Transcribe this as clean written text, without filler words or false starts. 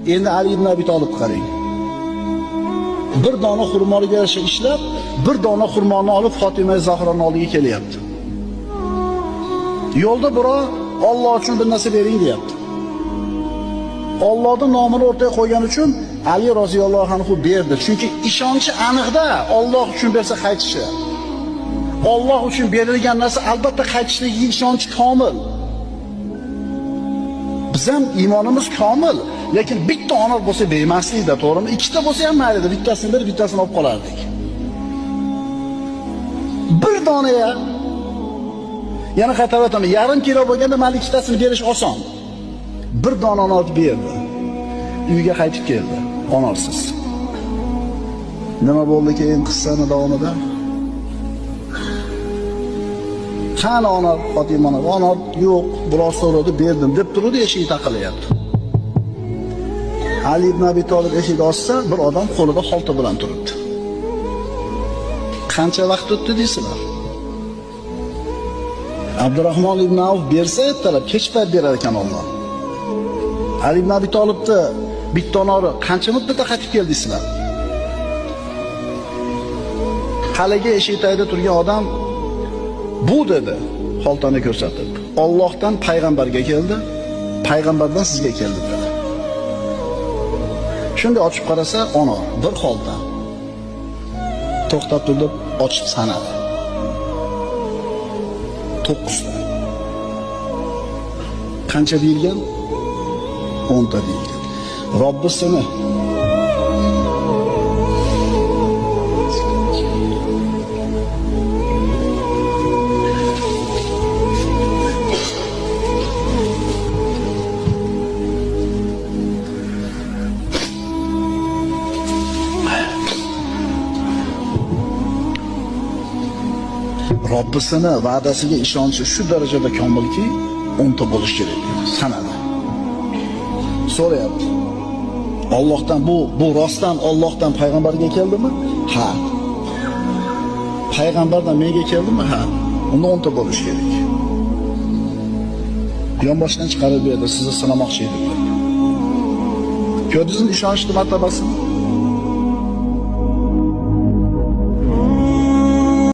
Endi Ali ibn Abi Talib qarang. Bir dona xurmoga yarasha ishlab, bir dona xurmoni olib Fatima Zahroning oldiga kelyapti. Yo'lda birov Alloh uchun bir narsa bering deyapti. Allohning nomini o'rtaga qo'ygan uchun Ali roziyallohu anhu berdi. Chunki ishonchi aniqda Alloh uchun bersa qaytishi. Alloh uchun berilgan narsa albatta qaytishligi ishonchi komil. Biz ham iymonimiz komil, lekin bitta onor bo'lsa bermaslikda, to'g'rimi? Ikkita bo'lsa ham mayli, bittasini berib, bittasini olib qolardik. Bir dona ya. Yana qaytarib aytaman, yarim kilo bo'lganda mayli ikkitasini berish oson. Bir dona olib berdi. Uyga qaytib keldi, onorsiz. Nima bo'ldi keyin qissani davomida? Qani onor Fatimani? Onor yo'q, biroz so'radi, berdim deb turdi, eshik taqilyapti. Ali ibn Abi Talib eshik ochsa, bir odam qo'lida xolta bilan turibdi. Qancha vaqt o'tdi deysizlar? Abdurrahmon ibn Avf bersa, talab kech payt berar ekan Alloh. Ali ibn Abi Talibni bitta onori qancha muddatda qaytib keldingizlar? Haliga eshik tagida turgan odam bu dedi, xoltani ko'rsatib. Allohdan payg'ambarga keldi, payg'ambardan sizga keldi dedi. Shunda ochib qarasa, onor, bir xolta. To'xtab turib, ochib sanadi. 9 ta. Qancha deyilgan? 10 ta deyilgan. Robbisini Robbisini va'dasiga ishonchi shu darajada komilki, 10 ta bo'lish kerak. Sanadi. So'rayapti. Allohdan bu rostdan Allohdan payg'ambarga keldimi? Ha. Payg'ambardan menga keldimi? Ha. Unda 10 ta bo'lish kerak. Yonboshdan chiqarib berdi, sizni sinamoqchi edim. Ko'rdingizmi ishonchni martabasini?